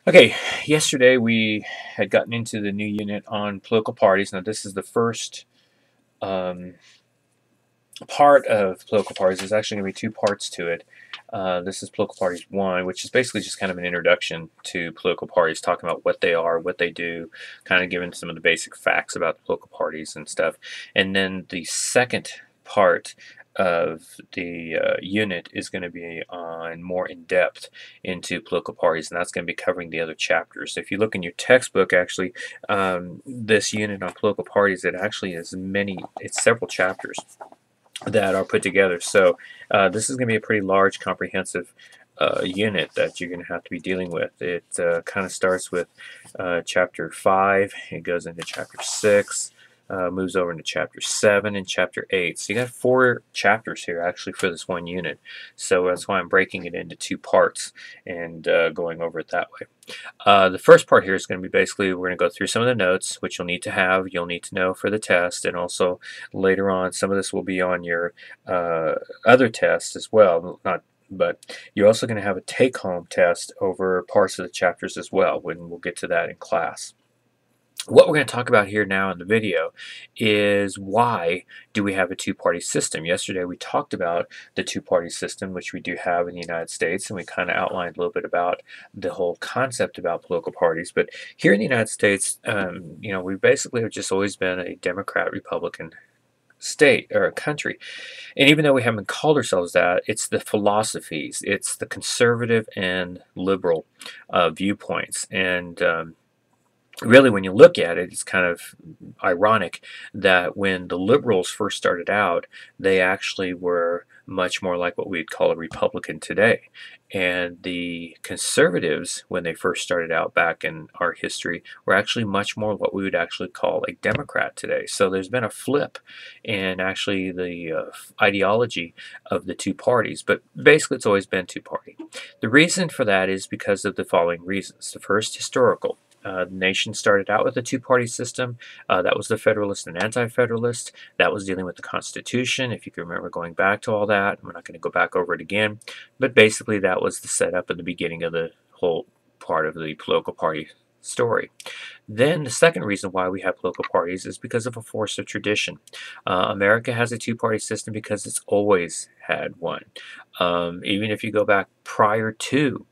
Okay, yesterday we had gotten into the new unit on political parties. Now, this is the first um, part of political parties. There's actually going to be two parts to it. This is Political Parties 1, which is basically just kind of an introduction to political parties, talking about what they are, what they do, kind of giving some of the basic facts about the political parties and stuff. And then the second part of the unit is going to be on more in depth into political parties, and that's going to be covering the other chapters. If you look in your textbook, actually, this unit on political parties, it actually is it's several chapters that are put together. So this is going to be a pretty large, comprehensive unit that you're going to have to be dealing with. It kind of starts with chapter 5, it goes into chapter 6, moves over into chapter 7 and chapter 8. So you got 4 chapters here actually for this one unit. So that's why I'm breaking it into 2 parts and going over it that way. The first part here is going to be basically we're going to go through some of the notes, which you'll need to have, you'll need to know for the test, and also later on some of this will be on your other tests as well. But you're also going to have a take-home test over parts of the chapters as well, when we'll get to that in class. What we're going to talk about here now in the video is why do we have a two-party system. Yesterday we talked about the two-party system, which we do have in the United States, and we kind of outlined a little bit about the whole concept about political parties. But here in the United States, we basically have just always been a Democrat-Republican state or a country. And even though we haven't called ourselves that, it's the philosophies, it's the conservative and liberal viewpoints. And really, when you look at it, it's kind of ironic that when the liberals first started out, they actually were much more like what we'd call a Republican today. And the conservatives, when they first started out back in our history, were actually much more what we would actually call a Democrat today. So there's been a flip in actually the ideology of the two parties. But basically, it's always been two-party. The reason for that is because of the following reasons. The first, historical. The nation started out with a two-party system. That was the Federalist and Anti-Federalist. That was dealing with the Constitution, if you can remember going back to all that. We're not going to go back over it again. But basically, that was the setup at the beginning of the whole part of the political party story. Then the second reason why we have political parties is because of a force of tradition. America has a two-party system because it's always had one. Even if you go back prior to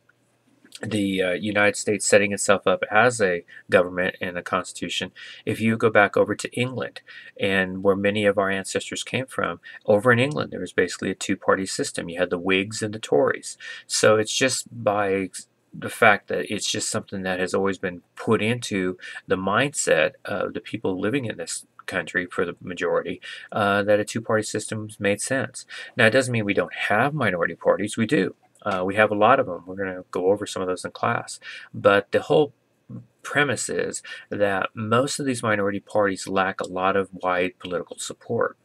the United States setting itself up as a government and a constitution, if you go back over to England and where many of our ancestors came from, over in England there was basically a two-party system. You had the Whigs and the Tories. So it's just by the fact that it's just something that has always been put into the mindset of the people living in this country for the majority, that a two-party system made sense. Now, it doesn't mean we don't have minority parties. We do. We have a lot of them. We're going to go over some of those in class. But the whole premise is that most of these minority parties lack a lot of wide political support.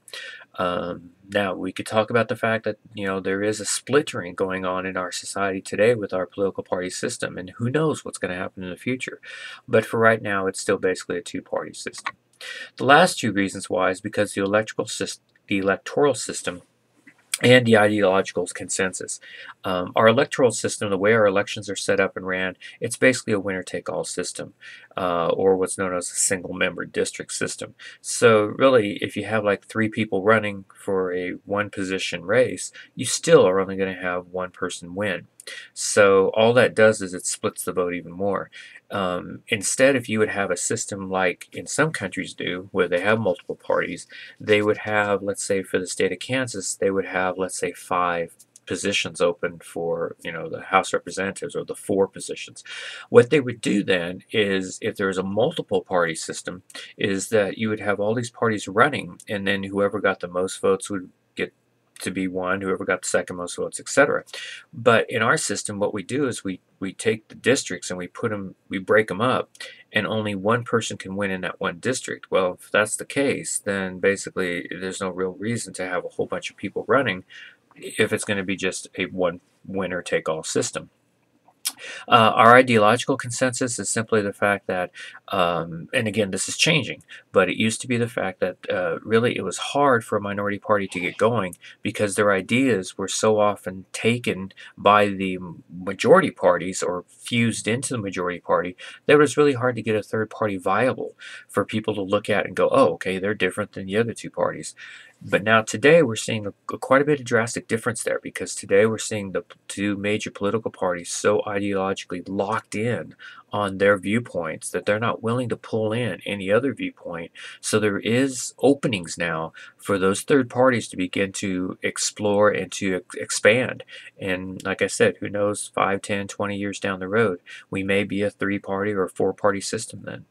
Now, we could talk about the fact that, there is a splintering going on in our society today with our political party system, and who knows what's going to happen in the future. But for right now, it's still basically a two-party system. The last 2 reasons why is because the electoral system and the ideological consensus. Our electoral system, the way our elections are set up and ran, it's basically a winner-take-all system, or what's known as a single-member district system. So really, if you have like 3 people running for a one-position race, you still are only going to have one person win. So all that does is it splits the vote even more. Instead, if you would have a system like in some countries do, where they have multiple parties, they would have, let's say for the state of Kansas, they would have, let's say, 5 positions open for, the House Representatives, or the 4 positions. What they would do then is, if there was a multiple party system, is that you would have all these parties running, and then whoever got the most votes would get to be one, whoever got the second most votes, etc. But in our system, what we do is we take the districts and we break them up, and only one person can win in that one district. Well, if that's the case, then basically there's no real reason to have a whole bunch of people running if it's going to be just a one winner take all system. Our ideological consensus is simply the fact that, and again, this is changing, but it used to be the fact that really it was hard for a minority party to get going because their ideas were so often taken by the majority parties or fused into the majority party that it was really hard to get a third party viable for people to look at and go, oh, okay, they're different than the other two parties. But now today we're seeing quite a bit of drastic difference there because today we're seeing the two major political parties so ideologically locked in on their viewpoints that they're not willing to pull in any other viewpoint. So there is openings now for those third parties to begin to explore and to expand. And like I said, who knows, 5, 10, 20 years down the road, we may be a three-party or a four-party system then.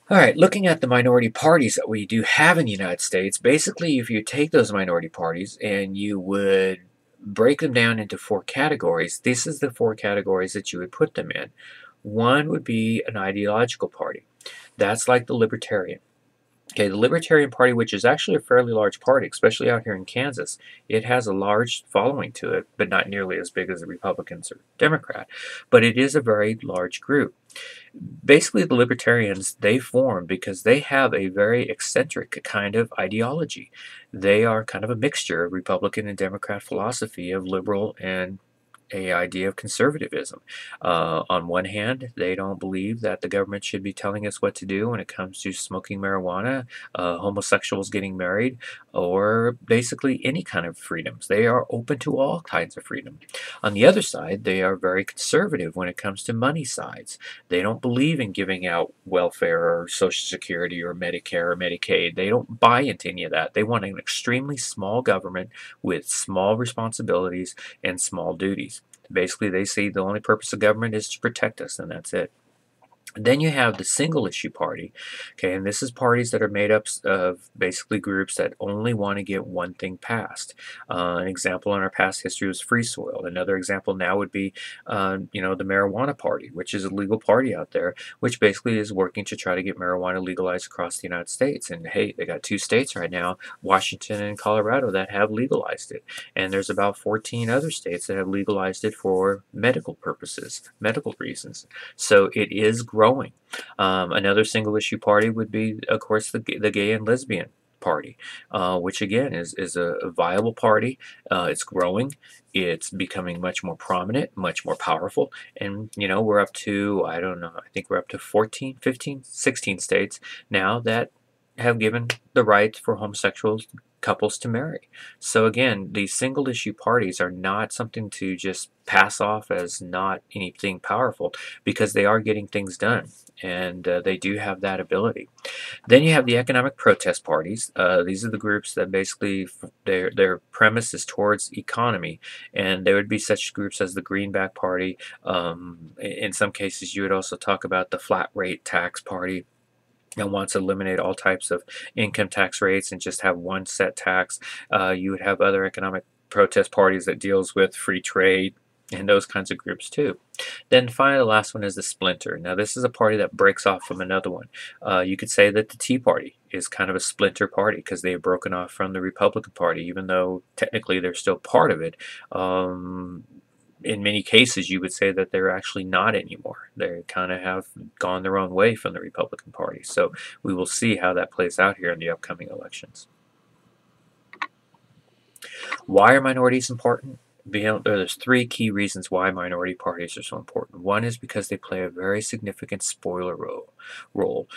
All right, looking at the minority parties that we do have in the United States, basically, if you take those minority parties and you would break them down into four categories, this is the four categories that you would put them in. One would be an ideological party. That's like the Libertarian. Okay, the Libertarian Party, which is actually a fairly large party, especially out here in Kansas, it has a large following to it, but not nearly as big as the Republicans or Democrat. But it is a very large group. Basically, the libertarians, they form because they have a very eccentric kind of ideology. They are kind of a mixture of Republican and Democrat philosophy of liberal and a idea of conservatism. On one hand, they don't believe that the government should be telling us what to do when it comes to smoking marijuana, homosexuals getting married, or basically any kind of freedoms. They are open to all kinds of freedom. On the other side, they are very conservative when it comes to money sides. They don't believe in giving out welfare or Social Security or Medicare or Medicaid. They don't buy into any of that. They want an extremely small government with small responsibilities and small duties. Basically, they see the only purpose of government is to protect us, and that's it. Then you have the single issue party, okay, and this is parties that are made up of basically groups that only want to get one thing passed. An example in our past history was Free Soil. Another example now would be, the marijuana party, which is a legal party out there, which basically is working to try to get marijuana legalized across the United States. And hey, they got two states right now, Washington and Colorado, that have legalized it, and there's about 14 other states that have legalized it for medical purposes, medical reasons. So it is growing. Another single issue party would be, of course, the gay and lesbian party, which again is a viable party. It's growing. It's becoming much more prominent, much more powerful. And, we're up to, I don't know, I think we're up to 14, 15, 16 states now that have given the right for homosexual couples to marry. So again, these single issue parties are not something to just pass off as not anything powerful because they are getting things done, and they do have that ability. Then you have the economic protest parties. These are the groups that basically their premise is towards economy, and there would be such groups as the Greenback Party. In some cases, you would also talk about the flat rate tax party and wants to eliminate all types of income tax rates and just have one set tax. You would have other economic protest parties that deals with free trade and those kinds of groups too. Then finally, the last one is the splinter. Now, this is a party that breaks off from another one. You could say that the Tea Party is kind of a splinter party because they have broken off from the Republican Party, even though technically they're still part of it. In many cases, you would say that they're actually not anymore. They kind of have gone their own way from the Republican Party. So we will see how that plays out here in the upcoming elections. Why are minorities important? There's three key reasons why minority parties are so important. One is because they play a very significant spoiler role.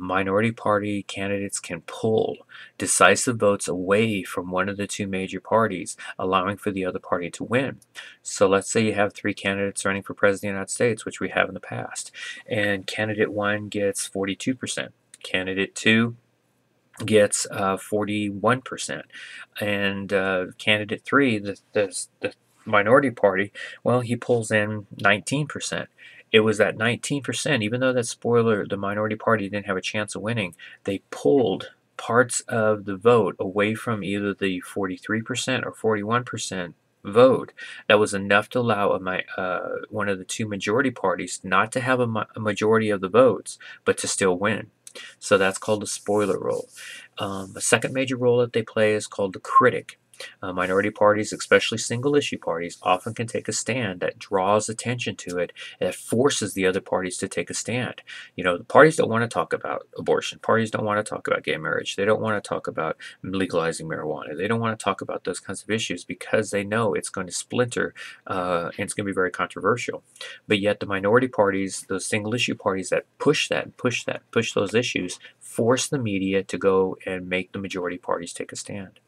Minority party candidates can pull decisive votes away from one of the two major parties, allowing for the other party to win. So let's say you have three candidates running for president of the United States, which we have in the past, and candidate one gets 42%. Candidate two gets 41%, and candidate three, the minority party, well, he pulls in 19%. It was that 19%, even though that spoiler, the minority party didn't have a chance of winning, they pulled parts of the vote away from either the 43% or 41% vote. That was enough to allow one of the two majority parties not to have a majority of the votes, but to still win. So that's called the spoiler role. A second major role that they play is called the critic. Minority parties, especially single-issue parties, often can take a stand that draws attention to it, and it forces the other parties to take a stand. You know, the parties don't want to talk about abortion. Parties don't want to talk about gay marriage. They don't want to talk about legalizing marijuana. They don't want to talk about those kinds of issues because they know it's going to splinter and it's going to be very controversial. But yet the minority parties, those single issue parties that push that and push that, push those issues, force the media to go and make the majority parties take a stand.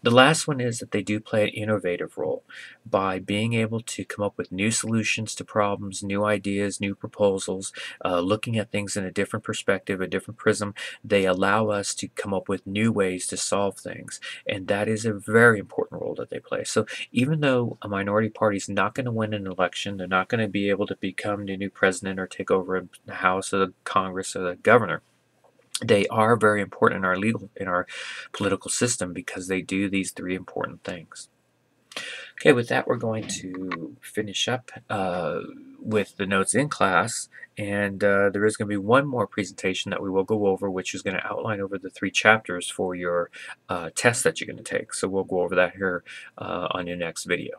The last one is that they do play an innovative role by being able to come up with new solutions to problems, new ideas, new proposals, looking at things in a different perspective, a different prism. They allow us to come up with new ways to solve things, and that is a very important role that they play. So even though a minority party is not going to win an election, they're not going to be able to become the new president or take over the House or the Congress or the governor, they are very important in our political system because they do these three important things. Okay, with that, we're going to finish up with the notes in class, and there is going to be one more presentation that we will go over, which is going to outline over the 3 chapters for your test that you're going to take. So we'll go over that here on your next video.